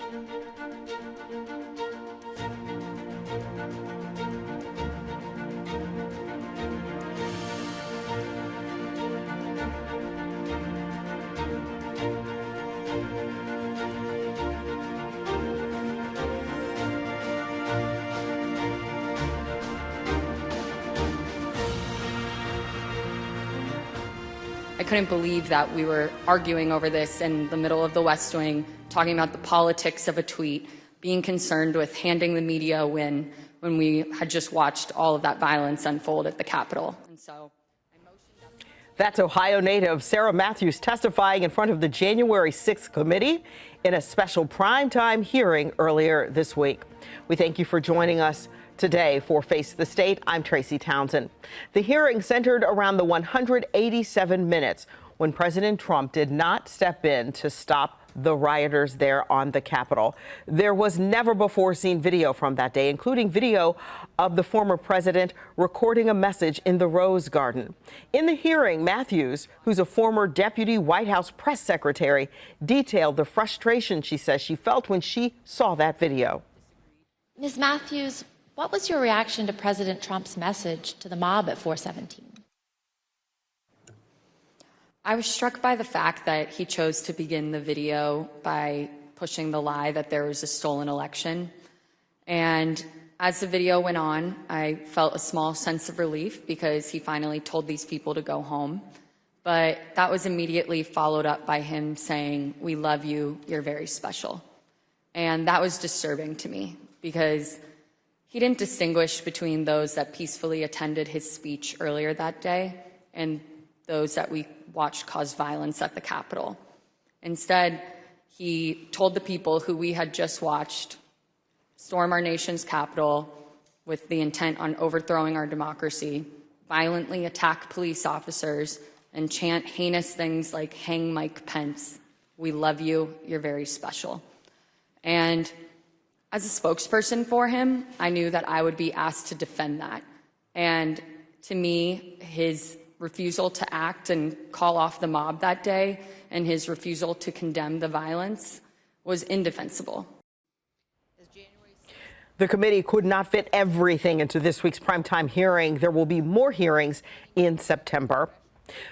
I couldn't believe that we were arguing over this in the middle of the West Wing, talking about the politics of a tweet, being concerned with handing the media a win when we had just watched all of that violence unfold at the Capitol. And so that's Ohio native Sarah Matthews testifying in front of the January 6th committee in a special primetime hearing earlier this week. We thank you for joining us today for Face the State. I'm Tracy Townsend. The hearing centered around the 187 minutes when President Trump did not step in to stop the rioters there on the Capitol. There was never before seen video from that day, including video of the former president recording a message in the Rose Garden. In the hearing, Matthews, who's a former deputy White House press secretary, detailed the frustration she says she felt when she saw that video. Ms. Matthews, what was your reaction to President Trump's message to the mob at 417? I was struck by the fact that he chose to begin the video by pushing the lie that there was a stolen election. And as the video went on, I felt a small sense of relief because he finally told these people to go home. But that was immediately followed up by him saying, "We love you, you're very special." And that was disturbing to me because he didn't distinguish between those that peacefully attended his speech earlier that day and those that we watched cause violence at the Capitol. Instead, he told the people who we had just watched storm our nation's Capitol with the intent on overthrowing our democracy, violently attack police officers, and chant heinous things like "Hang Mike Pence, we love you, you're very special." And as a spokesperson for him, I knew that I would be asked to defend that. And to me, his refusal to act and call off the mob that day and his refusal to condemn the violence was indefensible. The committee could not fit everything into this week's primetime hearing. There will be more hearings in September.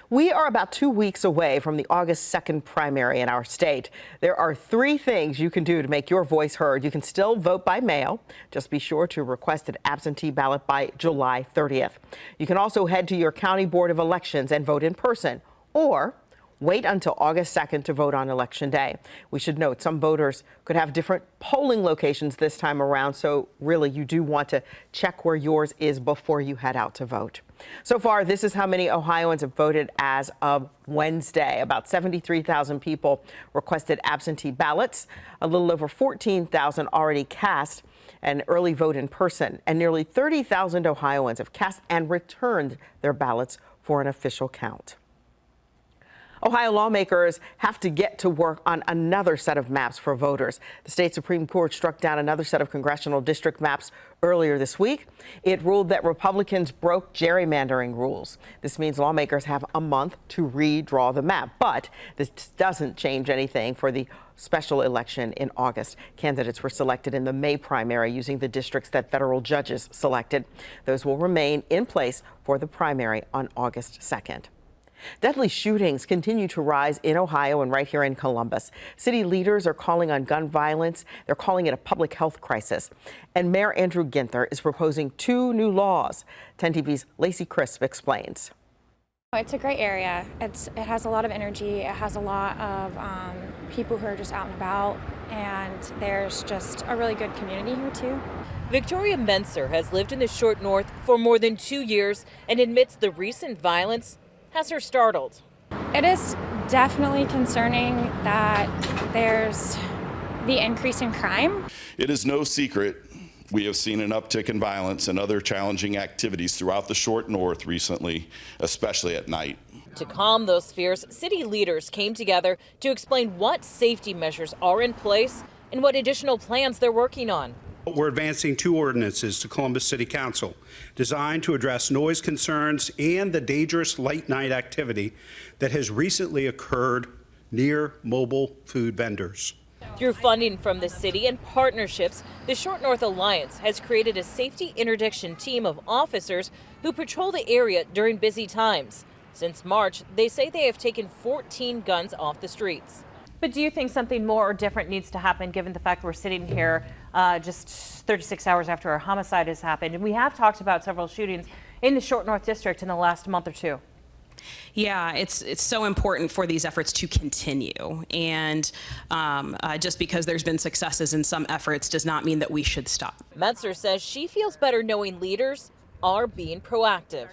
We are about 2 weeks away from the August 2nd primary in our state. There are 3 things you can do to make your voice heard. You can still vote by mail. Just be sure to request an absentee ballot by July 30th. You can also head to your county board of elections and vote in person, or wait until August 2nd to vote on Election Day. We should note some voters could have different polling locations this time around, so really you do want to check where yours is before you head out to vote. So far, this is how many Ohioans have voted as of Wednesday. About 73,000 people requested absentee ballots, a little over 14,000 already cast an early vote in person, and nearly 30,000 Ohioans have cast and returned their ballots for an official count. Ohio lawmakers have to get to work on another set of maps for voters. The state Supreme Court struck down another set of congressional district maps earlier this week. It ruled that Republicans broke gerrymandering rules. This means lawmakers have a month to redraw the map. But this doesn't change anything for the special election in August. Candidates were selected in the May primary using the districts that federal judges selected. Those will remain in place for the primary on August 2nd. Deadly shootings continue to rise in Ohio and right here in Columbus. City leaders are calling on gun violence. They're calling it a public health crisis. And Mayor Andrew Ginther is proposing 2 new laws. 10 TV's Lacey Crisp explains. It's a great area. It has a lot of energy. It has a lot of people who are just out and about. And there's just a really good community here, too. Victoria Menser has lived in the Short North for more than 2 years and admits the recent violence has her startled. It is definitely concerning that there's the increase in crime. It is no secret we have seen an uptick in violence and other challenging activities throughout the Short North recently, especially at night. To calm those fears, city leaders came together to explain what safety measures are in place and what additional plans they're working on. We're advancing 2 ordinances to Columbus City Council designed to address noise concerns and the dangerous late night activity that has recently occurred near mobile food vendors. Through funding from the city and partnerships, the Short North Alliance has created a safety interdiction team of officers who patrol the area during busy times. Since March, they say they have taken 14 guns off the streets. But do you think something more or different needs to happen given the fact we're sitting here just 36 hours after a homicide has happened? And we have talked about several shootings in the Short North District in the last month or two. Yeah, it's so important for these efforts to continue. And just because there's been successes in some efforts does not mean that we should stop. Metzer says she feels better knowing leaders are being proactive.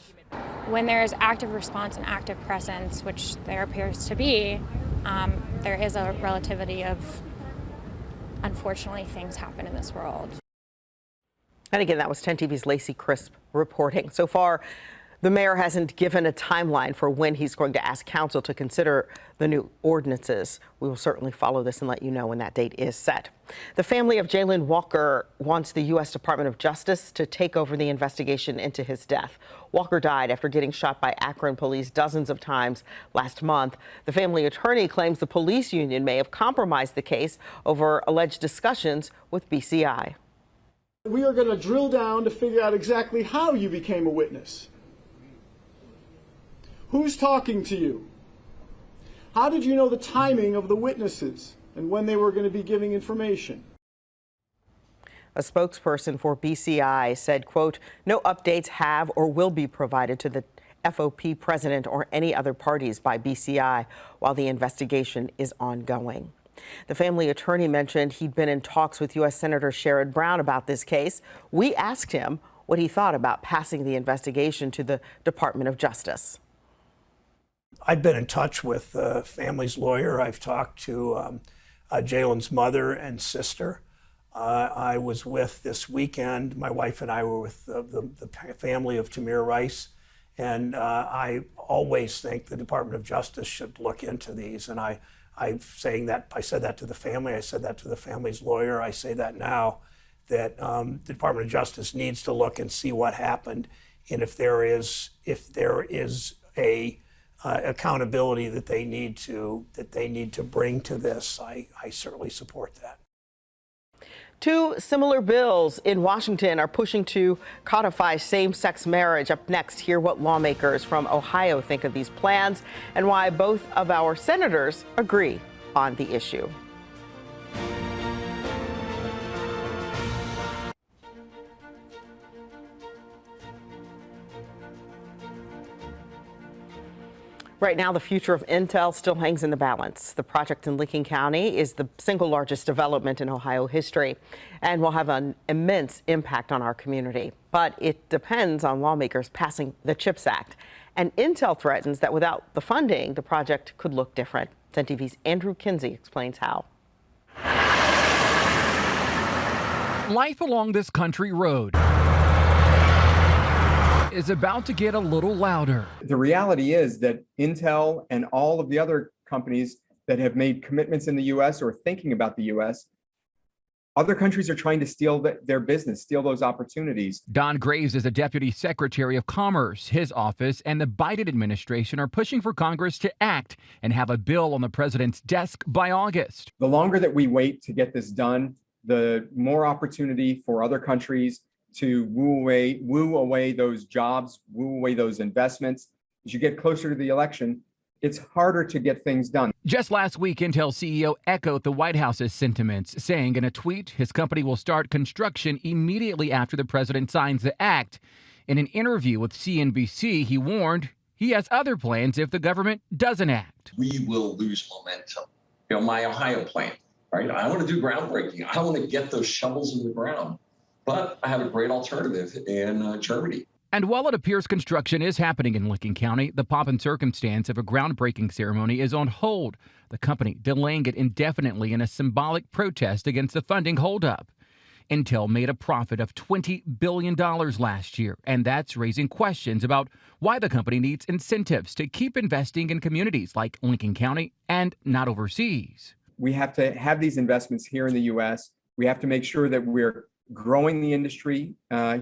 When there is active response and active presence, which there appears to be, there is a relativity of, unfortunately, things happen in this world. And again, that was 10 TV's Lacey Crisp reporting. So far, the mayor hasn't given a timeline for when he's going to ask council to consider the new ordinances. We will certainly follow this and let you know when that date is set. The family of Jayland Walker wants the U.S. Department of Justice to take over the investigation into his death. Walker died after getting shot by Akron police dozens of times last month. The family attorney claims the police union may have compromised the case over alleged discussions with BCI. We are going to drill down to figure out exactly how you became a witness. Who's talking to you? How did you know the timing of the witnesses and when they were going to be giving information? A spokesperson for BCI said, quote, no updates have or will be provided to the FOP president or any other parties by BCI while the investigation is ongoing. The family attorney mentioned he'd been in talks with U.S. Senator Sherrod Brown about this case. We asked him what he thought about passing the investigation to the Department of Justice. I've been in touch with the family's lawyer. I've talked to Jayland's mother and sister. I was with this weekend, my wife and I were with the family of Tamir Rice. And I always think the Department of Justice should look into these. And I said that to the family. I said that to the family's lawyer. I say that now, that the Department of Justice needs to look and see what happened. And if there is a accountability that they need to bring to this, I certainly support that. Two similar bills in Washington are pushing to codify same-sex marriage. Up next, hear what lawmakers from Ohio think of these plans and why both of our senators agree on the issue. Right now, the future of Intel still hangs in the balance. The project in Lincoln County is the single largest development in Ohio history and will have an immense impact on our community. But it depends on lawmakers passing the CHIPS Act. And Intel threatens that without the funding, the project could look different. 10 TV's Andrew Kinsey explains how. Life along this country road is about to get a little louder. The reality is that Intel and all of the other companies that have made commitments in the U.S. or thinking about the U.S., other countries are trying to steal their business, steal those opportunities. Don Graves is a deputy secretary of commerce. His office and the Biden administration are pushing for Congress to act and have a bill on the president's desk by August. The longer that we wait to get this done, the more opportunity for other countries to woo away those jobs, woo away those investments. As you get closer to the election, it's harder to get things done. Just last week, Intel CEO echoed the White House's sentiments, saying in a tweet his company will start construction immediately after the president signs the act. In an interview with CNBC, he warned he has other plans if the government doesn't act. We will lose momentum. You know, my Ohio plant, right? I want to do groundbreaking. I want to get those shovels in the ground. But I have a great alternative in Germany. And while it appears construction is happening in Lincoln County, the pomp and circumstance of a groundbreaking ceremony is on hold. The company delaying it indefinitely in a symbolic protest against the funding holdup. Intel made a profit of $20 billion last year, and that's raising questions about why the company needs incentives to keep investing in communities like Lincoln County and not overseas. We have to have these investments here in the U.S. We have to make sure that we're growing the industry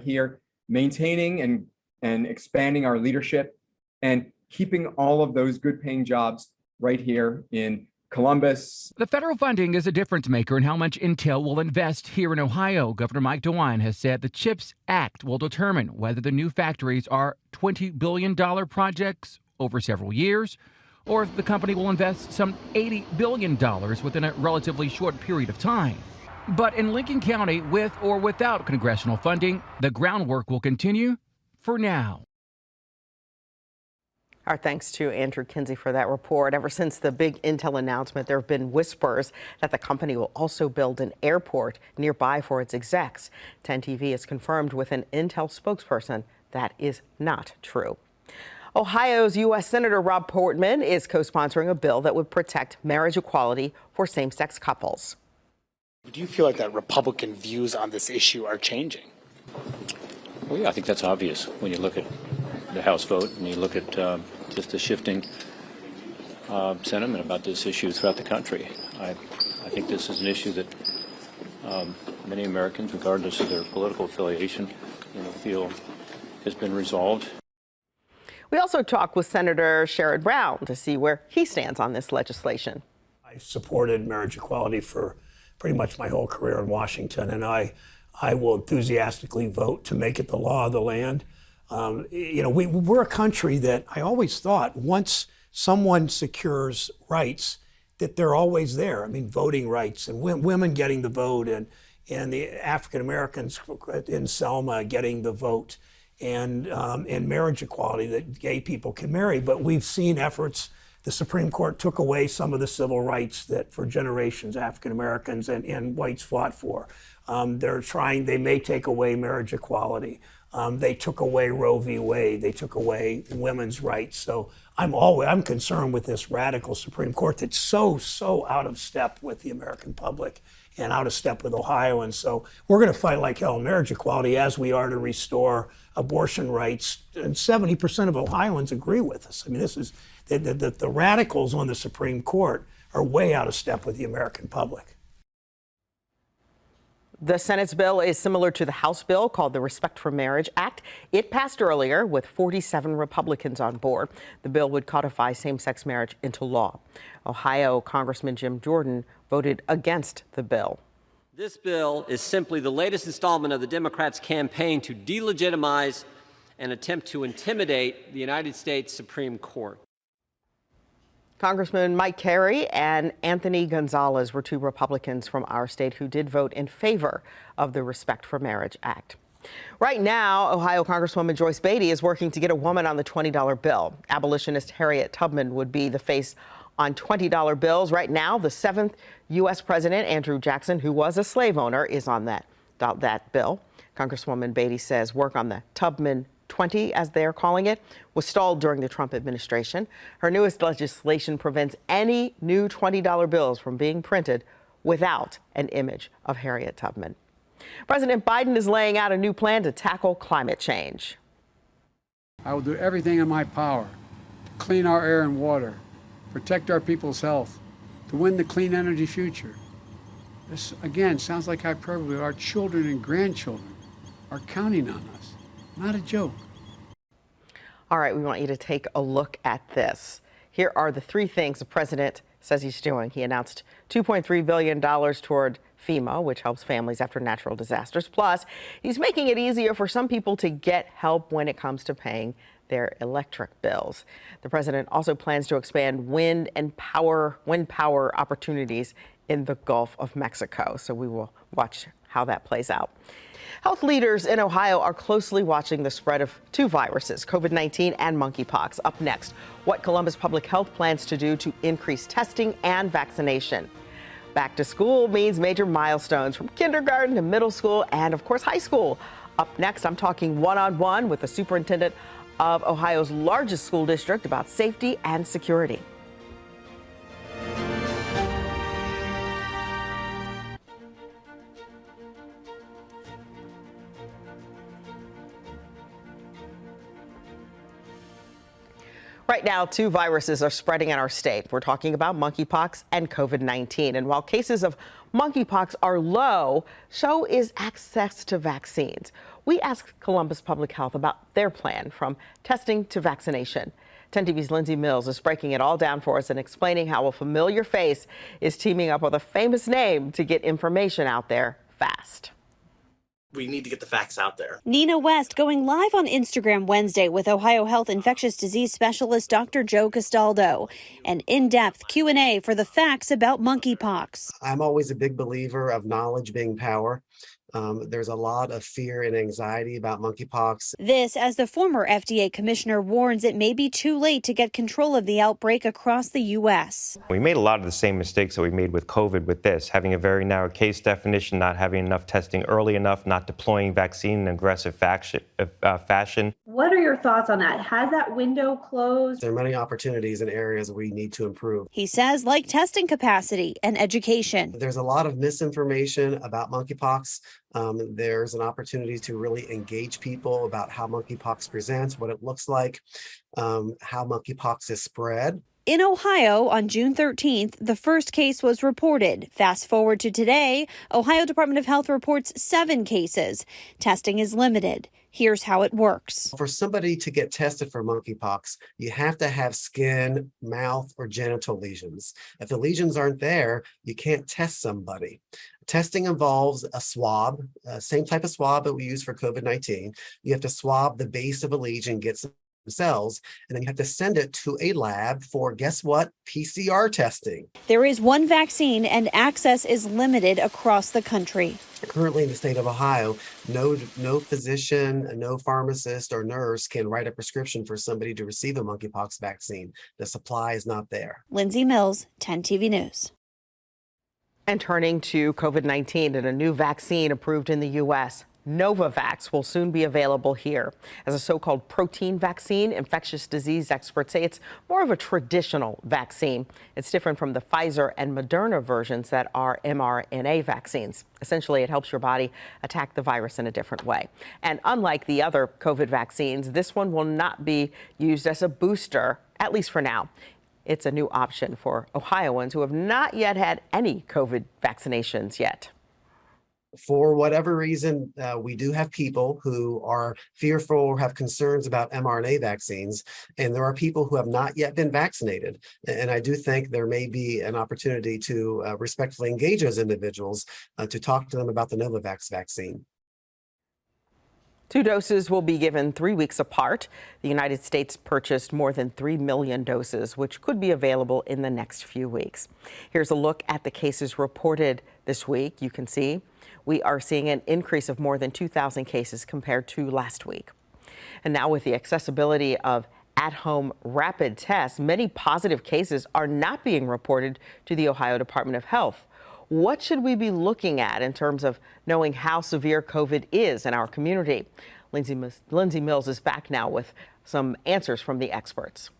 here, maintaining and expanding our leadership, and keeping all of those good paying jobs right here in Columbus. The federal funding is a difference maker in how much Intel will invest here in Ohio. Governor Mike DeWine has said the CHIPS Act will determine whether the new factories are $20 billion projects over several years, or if the company will invest some $80 billion within a relatively short period of time. But in Lincoln County, with or without congressional funding, the groundwork will continue for now. Our thanks to Andrew Kinsey for that report. Ever since the big Intel announcement, there have been whispers that the company will also build an airport nearby for its execs. 10 TV has confirmed with an Intel spokesperson that is not true. Ohio's U.S. Senator Rob Portman is co-sponsoring a bill that would protect marriage equality for same-sex couples. Do you feel like that Republican views on this issue are changing? Well, yeah, I think that's obvious when you look at the House vote and you look at just the shifting sentiment about this issue throughout the country. I think this is an issue that many Americans, regardless of their political affiliation, feel has been resolved. We also talked with Senator Sherrod Brown to see where he stands on this legislation. I supported marriage equality for pretty much my whole career in Washington, and I will enthusiastically vote to make it the law of the land. We're a country that I always thought once someone secures rights, that they're always there. I mean, voting rights and women getting the vote and the African Americans in Selma getting the vote and marriage equality, that gay people can marry. But we've seen efforts. The Supreme Court took away some of the civil rights that for generations African Americans and whites fought for. They may take away marriage equality. They took away Roe v. Wade. They took away women's rights. So I'm concerned with this radical Supreme Court that's so out of step with the American public and out of step with Ohio. And so we're going to fight like hell on marriage equality as we are to restore abortion rights. And 70% of Ohioans agree with us. I mean, this is the radicals on the Supreme Court are way out of step with the American public. The Senate's bill is similar to the House bill called the Respect for Marriage Act. It passed earlier with 47 Republicans on board. The bill would codify same-sex marriage into law. Ohio Congressman Jim Jordan voted against the bill. This bill is simply the latest installment of the Democrats' campaign to delegitimize and attempt to intimidate the United States Supreme Court. Congressman Mike Carey and Anthony Gonzalez were two Republicans from our state who did vote in favor of the Respect for Marriage Act. Right now, Ohio Congresswoman Joyce Beatty is working to get a woman on the $20 bill. Abolitionist Harriet Tubman would be the face on $20 bills. Right now, the 7th U.S. President, Andrew Jackson, who was a slave owner, is on that bill. Congresswoman Beatty says work on the Tubman 20, as they're calling it, was stalled during the Trump administration. Her newest legislation prevents any new $20 bills from being printed without an image of Harriet Tubman. President Biden is laying out a new plan to tackle climate change. I will do everything in my power to clean our air and water, protect our people's health, to win the clean energy future. This, again, sounds like hyperbole. Our children and grandchildren are counting on us. Not a joke. All right, we want you to take a look at this. Here are the 3 things the president says he's doing. He announced $2.3 billion toward FEMA, which helps families after natural disasters. Plus, he's making it easier for some people to get help when it comes to paying their electric bills. The president also plans to expand wind power opportunities in the Gulf of Mexico. So we will watch how that plays out. Health leaders in Ohio are closely watching the spread of 2 viruses, COVID-19 and monkeypox. Up next, what Columbus Public Health plans to do to increase testing and vaccination. Back to school means major milestones from kindergarten to middle school and, of course, high school. Up next, I'm talking one-on-one with the superintendent of Ohio's largest school district about safety and security. Right now, 2 viruses are spreading in our state. We're talking about monkeypox and COVID-19. And while cases of monkeypox are low, so is access to vaccines. We asked Columbus Public Health about their plan from testing to vaccination. 10 TV's Lindsay Mills is breaking it all down for us and explaining how a familiar face is teaming up with a famous name to get information out there fast. We need to get the facts out there. Nina West going live on Instagram Wednesday with Ohio Health infectious disease specialist Dr. Joe Castaldo. An in-depth Q&A for the facts about monkeypox. I'm always a big believer of knowledge being power. There's a lot of fear and anxiety about monkeypox. This as the former FDA commissioner warns it may be too late to get control of the outbreak across the U.S. We made a lot of the same mistakes that we made with COVID with this, having a very narrow case definition, not having enough testing early enough, not deploying vaccine in an aggressive fashion. What are your thoughts on that? Has that window closed? There are many opportunities and areas we need to improve. He says like testing capacity and education. There's a lot of misinformation about monkeypox. There's an opportunity to really engage people about how monkeypox presents, what it looks like, how monkeypox is spread. In Ohio, on June 13th, the first case was reported. Fast forward to today, Ohio Department of Health reports 7 cases. Testing is limited. Here's how it works. For somebody to get tested for monkeypox, you have to have skin, mouth, or genital lesions. If the lesions aren't there, you can't test somebody. Testing involves a swab, same type of swab that we use for COVID-19. You have to swab the base of a lesion, get some cells, and then you have to send it to a lab for, guess what, PCR testing. There is one vaccine and access is limited across the country. Currently in the state of Ohio, no physician, no pharmacist or nurse can write a prescription for somebody to receive a monkeypox vaccine. The supply is not there. Lindsay Mills, 10 TV News. And turning to COVID-19 and a new vaccine approved in the U.S. Novavax will soon be available here. As a so-called protein vaccine, infectious disease experts say it's more of a traditional vaccine. It's different from the Pfizer and Moderna versions that are mRNA vaccines. Essentially, it helps your body attack the virus in a different way. And unlike the other COVID vaccines, this one will not be used as a booster, at least for now. It's a new option for Ohioans who have not yet had any COVID vaccinations yet. For whatever reason, we do have people who are fearful or have concerns about mRNA vaccines, and there are people who have not yet been vaccinated. And I do think there may be an opportunity to respectfully engage those individuals to talk to them about the Novavax vaccine. 2 doses will be given 3 weeks apart. The United States purchased more than 3 million doses, which could be available in the next few weeks. Here's a look at the cases reported this week. You can see we are seeing an increase of more than 2,000 cases compared to last week. And now with the accessibility of at-home rapid tests, many positive cases are not being reported to the Ohio Department of Health. What should we be looking at in terms of knowing how severe COVID is in our community? Lindsay Mills is back now with some answers from the experts.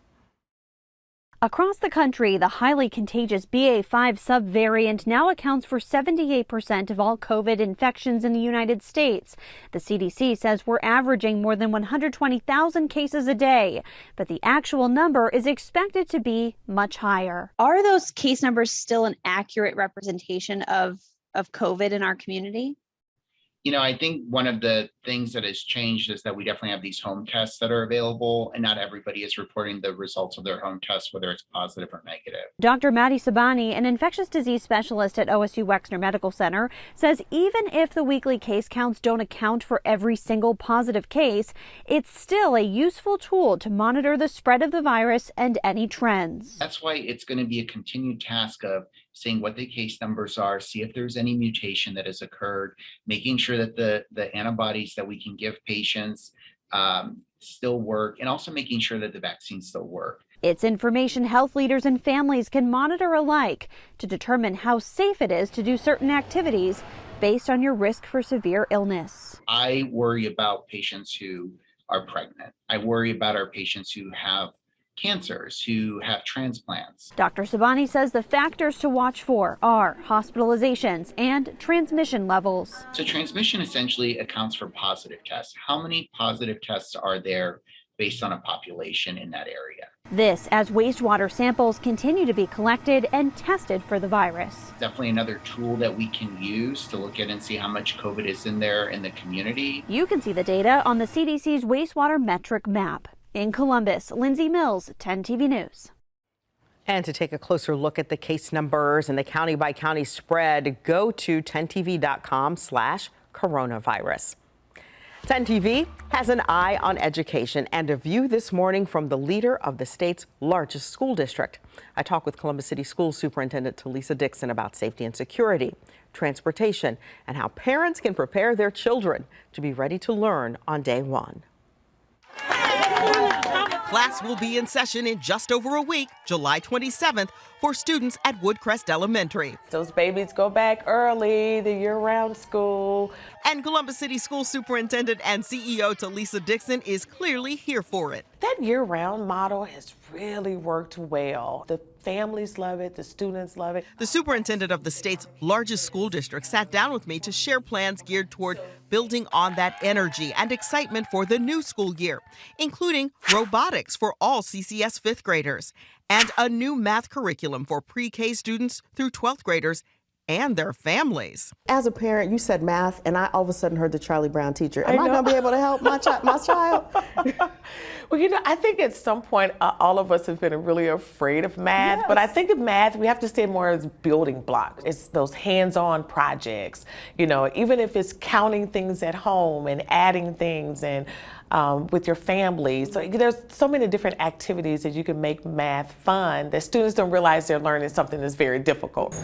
Across the country, the highly contagious BA.5 subvariant now accounts for 78% of all COVID infections in the United States. The CDC says we're averaging more than 120,000 cases a day, but the actual number is expected to be much higher. Are those case numbers still an accurate representation of COVID in our community? You know, I think one of the things that has changed is that we definitely have these home tests that are available, and not everybody is reporting the results of their home tests, whether it's positive or negative. Dr. Maddie Sabani, an infectious disease specialist at OSU Wexner Medical Center, says even if the weekly case counts don't account for every single positive case, it's still a useful tool to monitor the spread of the virus and any trends. That's why it's going to be a continued task of seeing what the case numbers are, see if there's any mutation that has occurred, making sure that the antibodies that we can give patients still work, and also making sure that the vaccines still work. It's information health leaders and families can monitor alike to determine how safe it is to do certain activities based on your risk for severe illness. I worry about patients who are pregnant. I worry about our patients who have cancers, who have transplants. Dr. Sabani says the factors to watch for are hospitalizations and transmission levels. So transmission essentially accounts for positive tests. How many positive tests are there based on a population in that area? This as wastewater samples continue to be collected and tested for the virus. Definitely another tool that we can use to look at and see how much COVID is in there in the community. You can see the data on the CDC's wastewater metric map. In Columbus, Lindsay Mills, 10 TV News. And to take a closer look at the case numbers and the county by county spread, go to 10tv.com/coronavirus. 10 TV has an eye on education and a view this morning from the leader of the state's largest school district. I talked with Columbus City School Superintendent Talisa Dixon about safety and security, transportation, and how parents can prepare their children to be ready to learn on day one. Class will be in session in just over a week, July 27th, for students at Woodcrest Elementary. Those babies go back early, the year-round school. And Columbus City School Superintendent and CEO Talisa Dixon is clearly here for it. That year-round model has really worked well. The families love it, the students love it. The superintendent of the state's largest school district sat down with me to share plans geared toward building on that energy and excitement for the new school year, including robotics for all CCS fifth graders and a new math curriculum for pre-K students through 12th graders and their families. As a parent, you said math, and I all of a sudden heard the Charlie Brown teacher. Am I going to be able to help my child? Well, you know, I think at some point, all of us have been really afraid of math, Yes. but I think of math, we have to see it more as building blocks. It's those hands-on projects, you know, even if it's counting things at home and adding things and with your family. So there's so many different activities that you can make math fun that students don't realize they're learning something that's very difficult.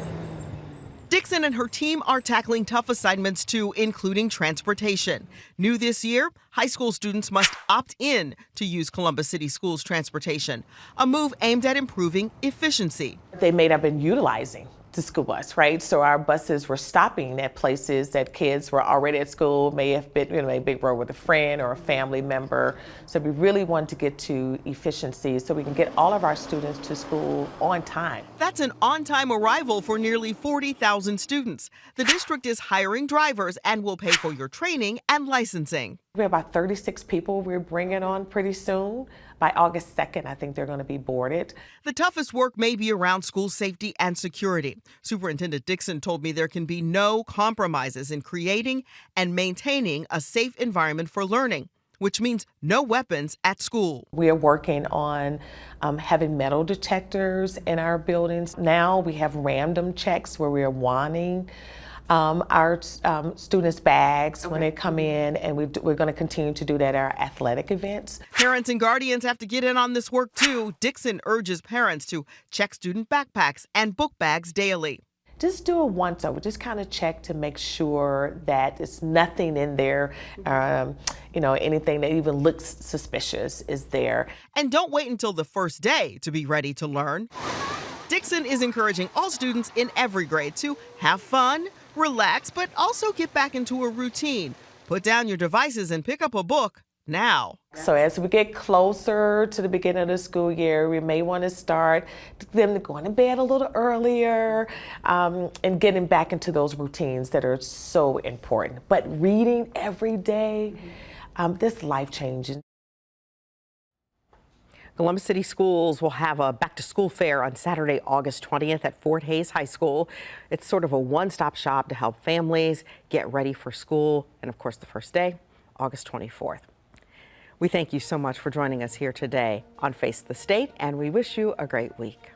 Dixon and her team are tackling tough assignments too, including transportation. New this year, high school students must opt in to use Columbus City Schools transportation, a move aimed at improving efficiency. They may have been utilizing the school bus, right? So our buses were stopping at places that kids were already at school, may have been, you know, a big road with a friend or a family member. So we really want to get to efficiency so we can get all of our students to school on time. That's an on-time arrival for nearly 40,000 students. The district is hiring drivers and will pay for your training and licensing. We have about 36 people we're bringing on pretty soon. By August 2nd, I think they're going to be boarded. The toughest work may be around school safety and security. Superintendent Dixon told me there can be no compromises in creating and maintaining a safe environment for learning, which means no weapons at school. We are working on having metal detectors in our buildings. Now we have random checks where we are wanting our students' bags when they come in, and we're going to continue to do that at our athletic events. Parents and guardians have to get in on this work too. Dixon urges parents to check student backpacks and book bags daily. Just do a once over, just kind of check to make sure that there's nothing in there, you know, anything that even looks suspicious is there. And don't wait until the first day to be ready to learn. Dixon is encouraging all students in every grade to have fun, relax, but also get back into a routine. Put down your devices and pick up a book now. So as we get closer to the beginning of the school year, we may want to start them going to bed a little earlier and getting back into those routines that are so important. But reading every day, that's life-changing. Columbus City Schools will have a back-to-school fair on Saturday, August 20th at Fort Hays High School. It's sort of a one-stop shop to help families get ready for school. And of course, the first day, August 24th. We thank you so much for joining us here today on Face the State, and we wish you a great week.